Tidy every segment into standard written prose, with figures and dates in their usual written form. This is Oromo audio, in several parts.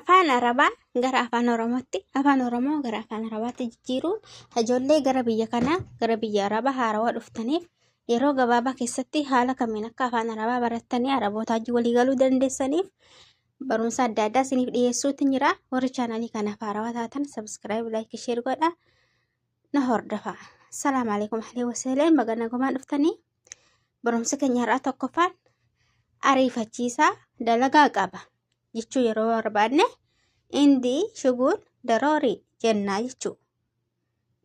afaan arabaa gara afaan oromootti, afaan oromoo gara afaan arabaatti jijjiiruun ijoollee gara biyya kanaa gara biyya arabaa haarawaa dhuftaniif yeroo gabaabaa keessatti haala kamiin akka afaan arabaa barattanii araboota wajjin walii galuu dandeessaniif barumsa adda addaa isiniif dhiyeessuutu jira. Warri chaanalii kanaaf haarawaa taatan subscribe, like, share godhaa na hordofaa. Assalaamu alaikum ahlan wasahlan, baga nagaan dhuftanii. Barumsa keenya har'aa tokkoffaan ariifachiisaa dalagaa qaba jechuu yeroo barbaadne indii shugul daroorii jennaa jechuu.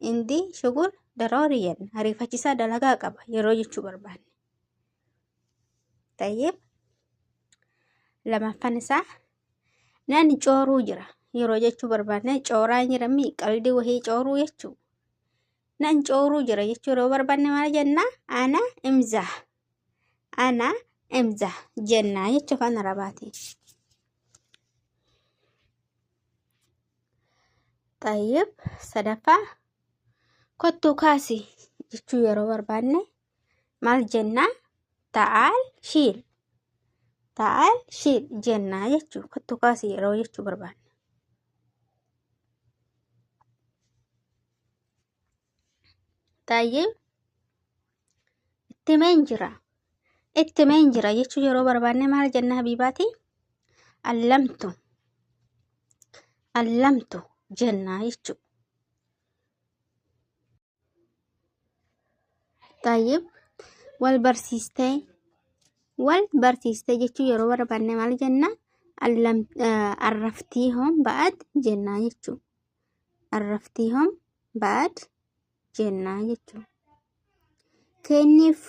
Indii shugul daroorii jenna, ariifachiisaa dalagaa qaba yeroo jechuu barbaadne. Tayyib lamaffaan isaa nan cooruu jira yeroo jechuu barbaadne, cooraa jira mi qalbii wahii cooruu jechuu. Nan cooruu jira jechuu yeroo barbaadne maal jenna? Ana imzah jenna jechuu afaan arabaati. Tayyib sadaffaa kottuu kaasi jechuu yeroo barbaadne maal jenna? Ta'al shiil jenna jechuu. Kottuu kaasi yeroo jechuu barbaadne. Tayyib ittimeen jira jechuu yeroo barbaadne maal jenna habiibaati? Allamtu jenna jechuu. Tayyib wal barsiistee jechuu yeroo barbaadne maal jenna? Arraftiihom ba'ad jenna jechuu. Arraftiihom ba'ad jenna jechuu. Kenniif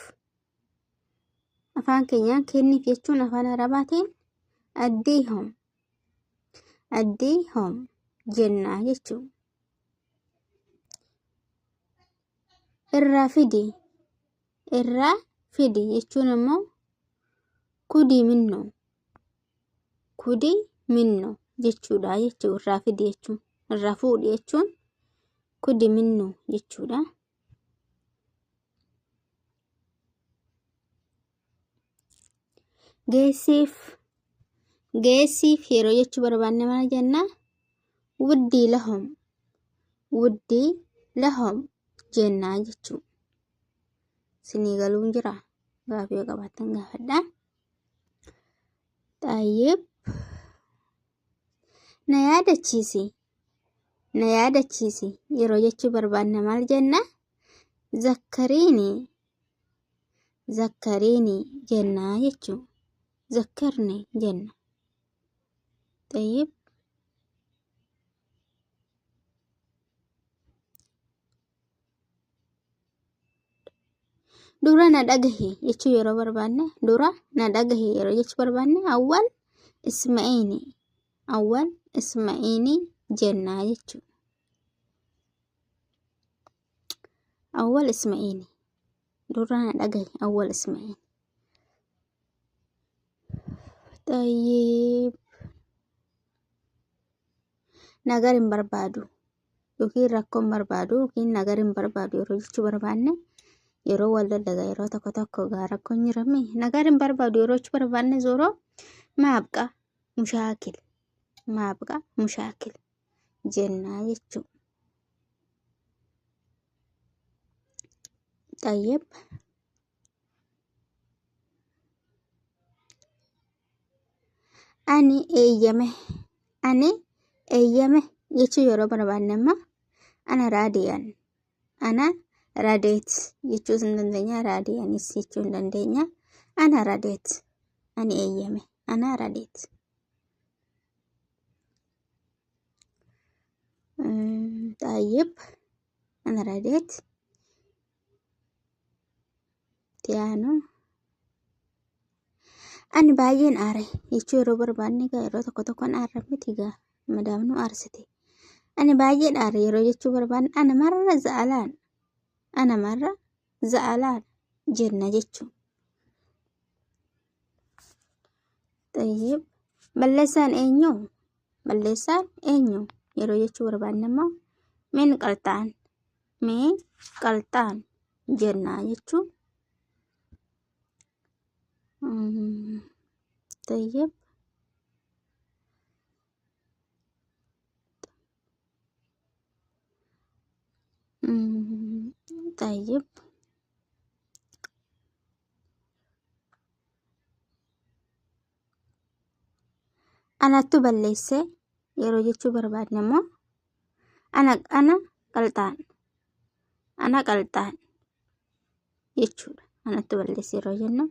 afaan keenyaan kenniif jechuun afaan arabaatiin addiihom jenna jechuu. Irraa fidi jechuun immoo kudii minnoo jechuudha jechuu. Irraa fidi jechuun irraa fuudhi jechuun kudii minnoo jechuudha. Geessiif yeroo jechuu barbaadne maal jenna? Wuddii lahom jenna jechuu. Sinii galuun jira? Gaafii yoo qabaattan gaafadha. Tayyib na yaadachiisi yeroo jechuu barbaadne maal jenna? Zakkariini jenna jechuu. Zakkarni jenna. Tayyib dura na dhagahi jechuu yeroo barbaadne, dura na dhagahi yeroo jechuu barbaadne awwal isma'iini jenna jechuu. Awwal isma'iini dura na dhagahi awwal isma'iini. Tayyib nagar hin barbaadu yookiin rakkoon barbaadu yookiin nagar hin barbaadu yeroo jechuu barbaadne yeroo wal dagaa yeroo tokko gaa rakkoon jirami nagar hin barbaadu yeroo jechuu barbaadne zooroo maabqa mushaakil jenna jechuu. Tayyib ani eeyyame jechuu yeroo barbaadne amma ana raadeet jechuu hin dandeenya. Raadiyaanis jechuu hin dandeenya. Ana raadeet, ani eeyyame, ana raadeet. Tayyib ana raadeet tiyaano. Ani baay'een aare jechuu yeroo barbaadne gaa yeroo tokkoon aarra miti gaa madaamnu aarsite. Ani baay'een aare yeroo jechuu barbaadne ana marra za'alaan jenna jechuu. Tayyib balleessaan eenyu yeroo jechuu barbaadne immoo min qalxaan jenna jechuu. Tayyib طيب أنا تبليسة يروي جتشو برباد نمو أنا قلطان أنا قلطان يجتشو أنا تبليسة يروي جنو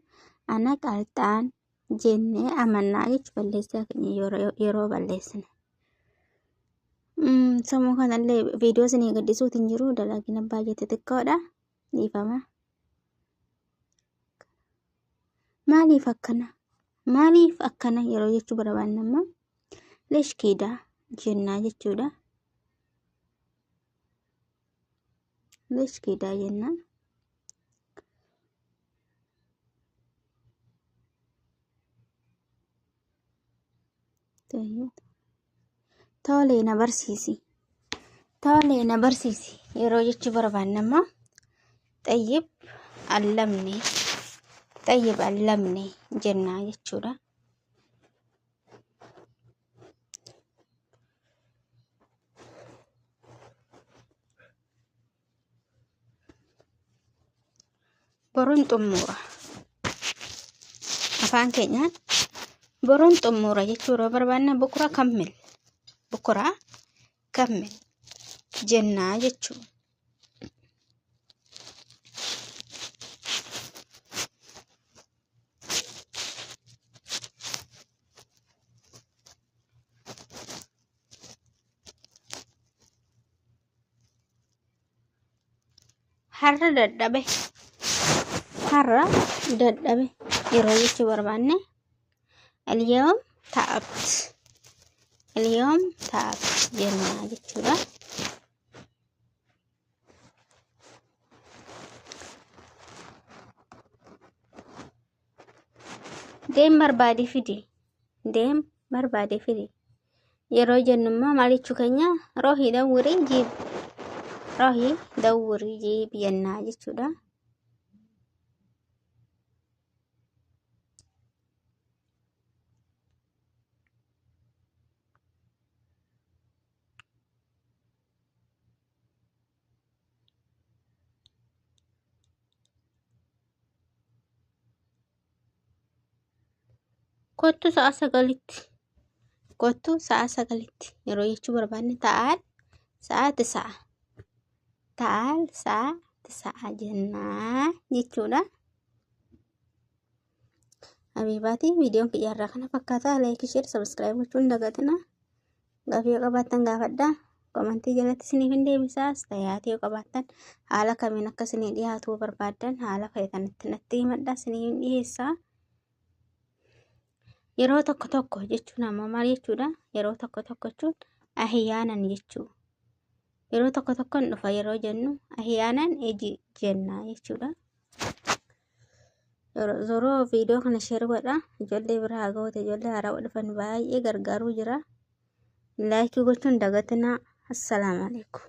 أنا قلطان جنة أمنا يجتشو بليسة يرو بليسة semua kan alle video sini gadi su tinjiru lagi nabba jete tekkoda ni fama maalif akkana yeroo jechuu barbaannamma lesh kida jenna jechuudha lesh kida jenna tole na barsiisi yeroo jechuu barbaannamma طيب علمني jenna jechuudha boron xumura afaan keenyaan boron xumura jechuudha barbaanna bukura kammil jenna jechuudha har'a dadhabe yeroo jechuu barbaanne اليوم تعبت jenna jechuudha deem barbaade fidi yeroo jennummaa maal jechuu keenya rohii dawwurii jiib jenna jechuudha kottu sa'a sagalitti yeroo jechuu barbaanne ta'al sa'aati sa'a jennaa jechuudha habibaati viidiyoon kiyyaarraa kana fakkaataa like share subscribe gochuun dagatina gaafii qabaattan gaafadha komentii jalatti isiniif hin deebisaas tayaatee qabaattan haala kamiin akka isinii dhiyaatuu barbaadan haala fayyadanitti natti himadha isiniif dhiyeessaa yeroo tokko jechuun ammoo maal jechuudha yeroo tokko jechuun ahyaanan jechuu yeroo tokko dhufa yeroo jennu ahyaanan jenna jechuudha yeroo viidiyoo kana share godha ijoollee biraa ga'oota ijoollee haaraa dhufan baay'ee gargaaruu jira like gochuun dagatina assalamu alaikum